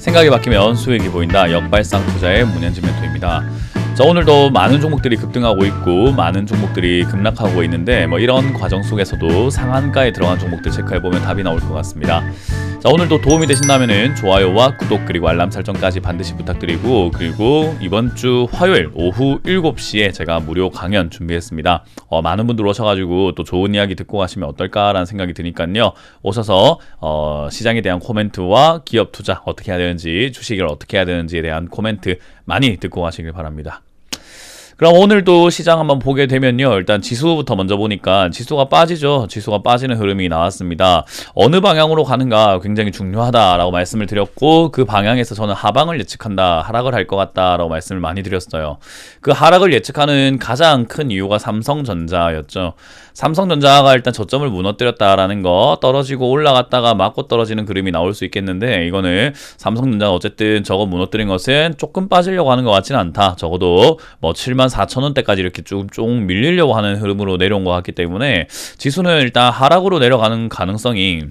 생각이 바뀌면 수익이 보인다. 역발상 투자의 문현진 멘토입니다. 자, 오늘도 많은 종목들이 급등하고 있고 많은 종목들이 급락하고 있는데 이런 과정 속에서도 상한가에 들어간 종목들 체크해보면 답이 나올 것 같습니다. 자, 오늘도 도움이 되신다면 좋아요와 구독 그리고 알람 설정까지 반드시 부탁드리고, 그리고 이번 주 화요일 오후 7시에 제가 무료 강연 준비했습니다. 많은 분들 오셔가지고 또 좋은 이야기 듣고 가시면 어떨까라는 생각이 드니까요. 오셔서 시장에 대한 코멘트와 기업 투자 어떻게 해야 되는지, 주식을 어떻게 해야 되는지에 대한 코멘트 많이 듣고 가시길 바랍니다. 그럼 오늘도 시장 한번 보게 되면요, 일단 지수부터 먼저 보니까 지수가 빠지죠. 지수가 빠지는 흐름이 나왔습니다. 어느 방향으로 가는가 굉장히 중요하다라고 말씀을 드렸고, 그 방향에서 저는 하방을 예측한다, 하락을 할 것 같다라고 말씀을 많이 드렸어요. 그 하락을 예측하는 가장 큰 이유가 삼성전자였죠. 삼성전자가 일단 저점을 무너뜨렸다라는 거, 떨어지고 올라갔다가 맞고 떨어지는 그림이 나올 수 있겠는데, 이거는 삼성전자가 어쨌든 저거 무너뜨린 것은 조금 빠지려고 하는 것 같지는 않다. 적어도 74,000원대까지 이렇게 쭉 밀리려고 하는 흐름으로 내려온 것 같기 때문에 지수는 일단 하락으로 내려가는 가능성이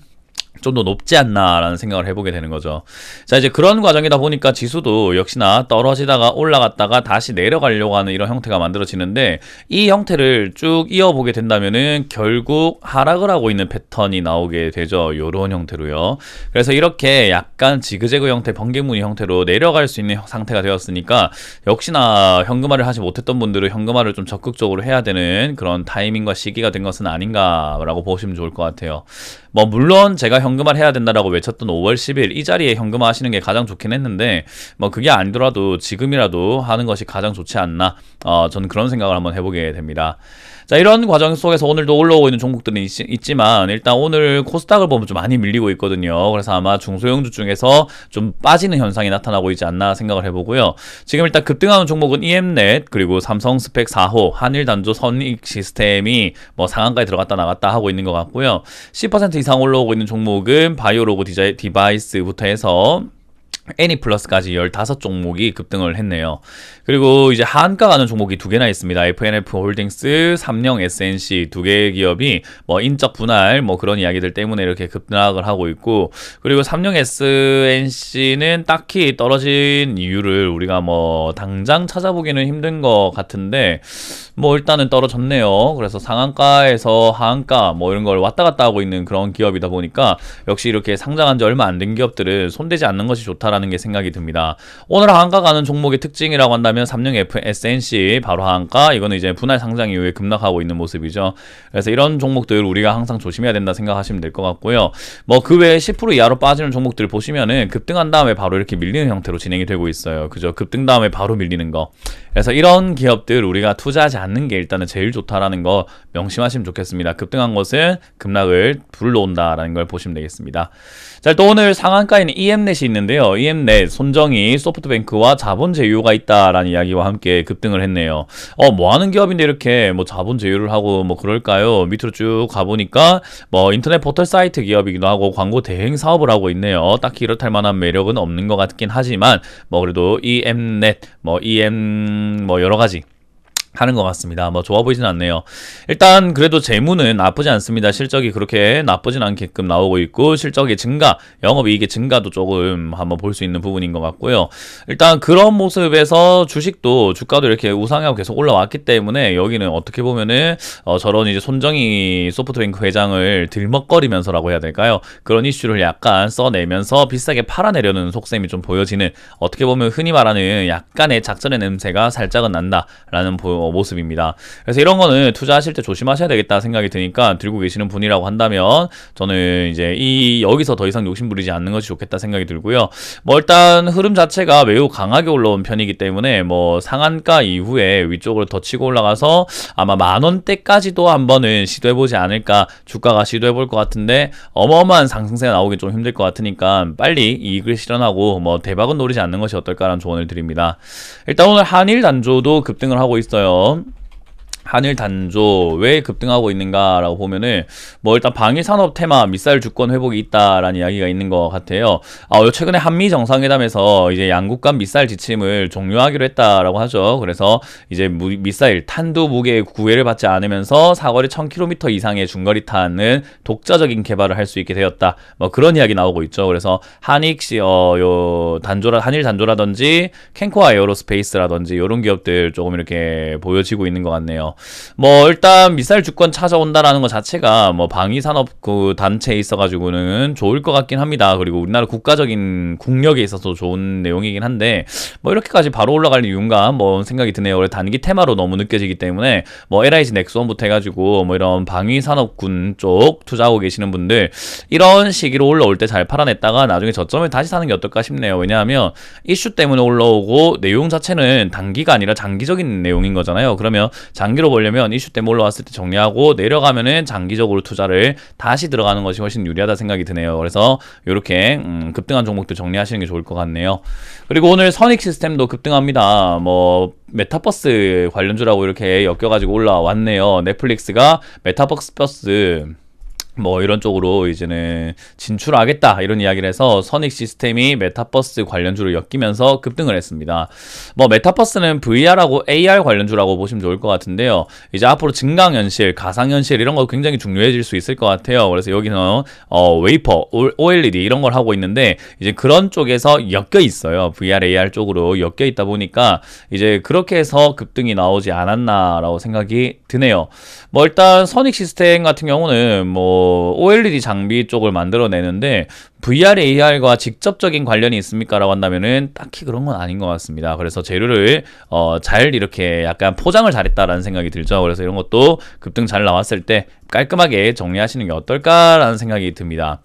좀 더 높지 않나라는 생각을 해보게 되는 거죠. 자, 이제 그런 과정이다 보니까 지수도 역시나 떨어지다가 올라갔다가 다시 내려가려고 하는 이런 형태가 만들어지는데, 이 형태를 쭉 이어보게 된다면은 결국 하락을 하고 있는 패턴이 나오게 되죠. 요런 형태로요. 그래서 이렇게 약간 지그재그 형태, 번개무늬 형태로 내려갈 수 있는 상태가 되었으니까, 역시나 현금화를 하지 못했던 분들은 현금화를 좀 적극적으로 해야 되는 그런 타이밍과 시기가 된 것은 아닌가라고 보시면 좋을 것 같아요. 물론 제가 현금화를 해야 된다라고 외쳤던 5월 10일 이 자리에 현금화 하시는 게 가장 좋긴 했는데, 그게 아니더라도 지금이라도 하는 것이 가장 좋지 않나, 저는 그런 생각을 한번 해보게 됩니다. 자, 이런 과정 속에서 오늘도 올라오고 있는 종목들은 있지만, 일단 오늘 코스닥을 보면 좀 많이 밀리고 있거든요. 그래서 아마 중소형주 중에서 좀 빠지는 현상이 나타나고 있지 않나 생각을 해보고요. 지금 일단 급등하는 종목은 EM넷, 그리고 삼성스펙 4호, 한일단조, 선익시스템이 상한가에 들어갔다 나갔다 하고 있는 것 같고요. 10% 이상 올라오고 있는 종목은 바이오로그 디바이스부터 해서 애니플러스까지 15종목이 급등을 했네요. 그리고 이제 하한가 가는 종목이 2개나 있습니다. FNF 홀딩스, 삼성 SNC 2개 기업이 인적 분할 그런 이야기들 때문에 이렇게 급락을 하고 있고, 그리고 삼성 SNC는 딱히 떨어진 이유를 우리가 당장 찾아보기는 힘든 것 같은데, 일단은 떨어졌네요. 그래서 상한가에서 하한가 이런 걸 왔다 갔다 하고 있는 그런 기업이다 보니까, 역시 이렇게 상장한 지 얼마 안 된 기업들은 손대지 않는 것이 좋다라는 게 생각이 듭니다. 오늘 하한가 가는 종목의 특징이라고 한다면 삼성 SNC 바로 하한가, 이거는 이제 분할 상장 이후에 급락하고 있는 모습이죠. 그래서 이런 종목들 우리가 항상 조심해야 된다 생각하시면 될 것 같고요. 그 외에 10% 이하로 빠지는 종목들 보시면은 급등한 다음에 바로 이렇게 밀리는 형태로 진행이 되고 있어요. 그죠? 급등 다음에 바로 밀리는 거. 그래서 이런 기업들 우리가 투자하지 않는 게 일단은 제일 좋다라는 거 명심하시면 좋겠습니다. 급등한 것은 급락을 불러온다라는 걸 보시면 되겠습니다. 자, 또 오늘 상한가에 있는 EM넷이 있는데요. EM넷 손정이 소프트뱅크와 자본 제휴가 있다라는 이야기와 함께 급등을 했네요. 뭐 하는 기업인데 이렇게 자본 제휴를 하고 그럴까요? 밑으로 쭉 가보니까 인터넷 포털 사이트 기업이기도 하고 광고 대행 사업을 하고 있네요. 딱히 이렇다 할 만한 매력은 없는 것 같긴 하지만 그래도 EM넷 여러 가지 하는 것 같습니다. 좋아 보이진 않네요. 일단 그래도 재무는 나쁘지 않습니다. 실적이 그렇게 나쁘진 않게끔 나오고 있고, 실적의 증가, 영업이익의 증가도 조금 한번 볼 수 있는 부분인 것 같고요. 일단 그런 모습에서 주가도 이렇게 우상하고 계속 올라왔기 때문에, 여기는 어떻게 보면은 저런 이제 손정희 소프트뱅크 회장을 들먹거리면서라고 해야 될까요? 그런 이슈를 약간 써내면서 비싸게 팔아내려는 속셈이 좀 보여지는, 어떻게 보면 흔히 말하는 약간의 작전의 냄새가 살짝은 난다라는 모습입니다. 그래서 이런 거는 투자하실 때 조심하셔야 되겠다 생각이 드니까, 들고 계시는 분이라고 한다면 저는 이제 여기서 더 이상 욕심부리지 않는 것이 좋겠다 생각이 들고요. 일단 흐름 자체가 매우 강하게 올라온 편이기 때문에 상한가 이후에 위쪽으로 더 치고 올라가서 아마 10,000원대까지도 한번은 시도해보지 않을까, 주가가 시도해볼 것 같은데 어마어마한 상승세가 나오기 좀 힘들 것 같으니까 빨리 이익을 실현하고 대박은 노리지 않는 것이 어떨까라는 조언을 드립니다. 일단 오늘 한일단조도 급등을 하고 있어요. 한일 단조 왜 급등하고 있는가라고 보면은 뭐 일단 방위 산업 테마 미사일 주권 회복이 있다라는 이야기가 있는 것 같아요. 최근에 한미 정상회담에서 이제 양국 간 미사일 지침을 종료하기로 했다라고 하죠. 그래서 이제 미사일 탄두 무게 구애를 받지 않으면서 사거리 1000km 이상의 중거리 탄은 독자적인 개발을 할 수 있게 되었다. 뭐 그런 이야기 나오고 있죠. 그래서 한일 단조라든지 캔코아 에어로스페이스라든지 이런 기업들 조금 이렇게 보여지고 있는 것 같네요. 뭐 일단 미사일 주권 찾아온다라는 것 자체가 뭐 방위 산업 그 단체에 있어가지고는 좋을 것 같긴 합니다. 그리고 우리나라 국가적인 국력에 있어서 좋은 내용이긴 한데 뭐 이렇게까지 바로 올라갈 이유인가 뭐 생각이 드네요. 원래 단기 테마로 너무 느껴지기 때문에 뭐 LIG 넥스원부터 해가지고 뭐 이런 방위 산업군 쪽 투자하고 계시는 분들 이런 시기로 올라올 때 잘 팔아냈다가 나중에 저점을 다시 사는 게 어떨까 싶네요. 왜냐하면 이슈 때문에 올라오고 내용 자체는 단기가 아니라 장기적인 내용인 거잖아요. 그러면 장기로 보려면 이슈 때문에 올라왔을 때 정리하고 내려가면은 장기적으로 투자를 다시 들어가는 것이 훨씬 유리하다 생각이 드네요. 그래서 이렇게 급등한 종목들 정리하시는 게 좋을 것 같네요. 그리고 오늘 선익 시스템도 급등합니다. 뭐 메타버스 관련주라고 이렇게 엮여가지고 올라왔네요. 넷플릭스가 메타버스 버스 뭐 이런 쪽으로 이제는 진출하겠다 이런 이야기를 해서 선익 시스템이 메타버스 관련주로 엮이면서 급등을 했습니다. 뭐 메타버스는 VR하고 AR 관련주라고 보시면 좋을 것 같은데요. 이제 앞으로 증강현실, 가상현실 이런 거 굉장히 중요해질 수 있을 것 같아요. 그래서 여기는 웨이퍼, OLED 이런 걸 하고 있는데 이제 그런 쪽에서 엮여 있어요. VR, AR 쪽으로 엮여 있다 보니까 이제 그렇게 해서 급등이 나오지 않았나라고 생각이 드네요. 뭐 일단 선익 시스템 같은 경우는 뭐 OLED 장비 쪽을 만들어내는데 VR, AR과 직접적인 관련이 있습니까? 라고 한다면은 딱히 그런 건 아닌 것 같습니다. 그래서 재료를 잘 이렇게 약간 포장을 잘했다라는 생각이 들죠. 그래서 이런 것도 급등 잘 나왔을 때 깔끔하게 정리하시는 게 어떨까라는 생각이 듭니다.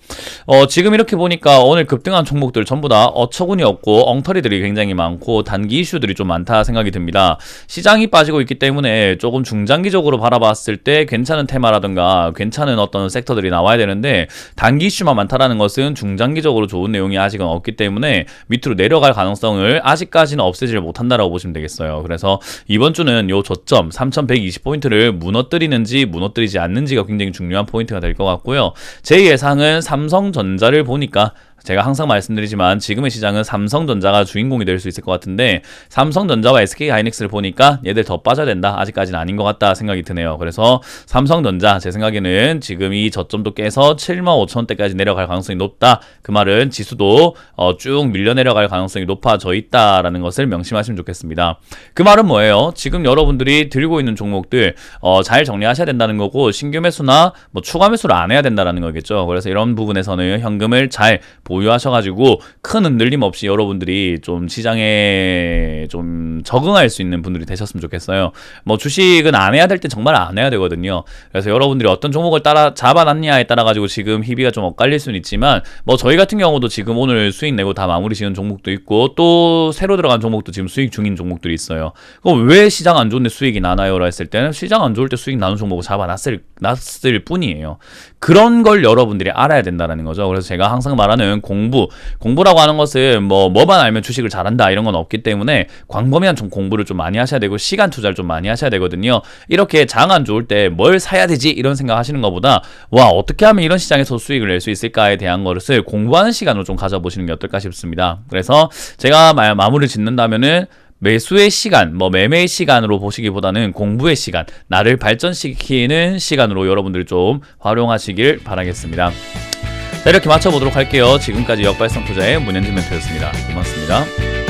지금 이렇게 보니까 오늘 급등한 종목들 전부 다 어처구니 없고 엉터리들이 굉장히 많고 단기 이슈들이 좀 많다 생각이 듭니다. 시장이 빠지고 있기 때문에 조금 중장기적으로 바라봤을 때 괜찮은 테마라든가 괜찮은 어떤 섹터들이 나와야 되는데 단기 이슈만 많다라는 것은 중장기적으로 좋은 내용이 아직은 없기 때문에 밑으로 내려갈 가능성을 아직까지는 없애지를 못한다라고 보시면 되겠어요. 그래서 이번 주는 요 저점 3120포인트를 무너뜨리는지 무너뜨리지 않는지가 굉장히 중요한 포인트가 될 것 같고요. 제 예상은 삼성전자를 보니까 제가 항상 말씀드리지만 지금의 시장은 삼성전자가 주인공이 될 수 있을 것 같은데 삼성전자와 SK하이닉스를 보니까 얘들 더 빠져야 된다. 아직까지는 아닌 것 같다 생각이 드네요. 그래서 삼성전자 제 생각에는 지금 이 저점도 깨서 75,000원대까지 내려갈 가능성이 높다. 그 말은 지수도 쭉 밀려 내려갈 가능성이 높아져 있다라는 것을 명심하시면 좋겠습니다. 그 말은 뭐예요? 지금 여러분들이 들고 있는 종목들 잘 정리하셔야 된다는 거고 신규 매수나 뭐 추가 매수를 안 해야 된다는 거겠죠. 그래서 이런 부분에서는 현금을 잘 보유하셔가지고 큰 흔들림 없이 여러분들이 좀 시장에 좀 적응할 수 있는 분들이 되셨으면 좋겠어요. 뭐 주식은 안 해야 될 때 정말 안 해야 되거든요. 그래서 여러분들이 어떤 종목을 따라 잡아놨냐에 따라 가지고 지금 희비가 좀 엇갈릴 수는 있지만 뭐 저희 같은 경우도 지금 오늘 수익 내고 다 마무리 지은 종목도 있고 또 새로 들어간 종목도 지금 수익 중인 종목들이 있어요. 그럼 왜 시장 안 좋은데 수익이 나나요? 했을 때는 시장 안 좋을 때 수익 나는 종목을 잡아놨을 뿐이에요. 그런 걸 여러분들이 알아야 된다는 거죠. 그래서 제가 항상 말하는 공부라고 하는 것은 뭐만 알면 주식을 잘한다 이런 건 없기 때문에 광범위한 공부를 좀 많이 하셔야 되고 시간 투자를 좀 많이 하셔야 되거든요. 이렇게 장 안 좋을 때 뭘 사야 되지 이런 생각 하시는 것보다 와 어떻게 하면 이런 시장에서 수익을 낼 수 있을까에 대한 것을 공부하는 시간으로 좀 가져보시는 게 어떨까 싶습니다. 그래서 제가 마무리를 짓는다면은 매수의 시간, 매매의 시간으로 보시기보다는 공부의 시간, 나를 발전시키는 시간으로 여러분들이 좀 활용하시길 바라겠습니다. 자, 이렇게 마쳐보도록 할게요. 지금까지 역발상 투자의 문현진 멘토였습니다. 고맙습니다.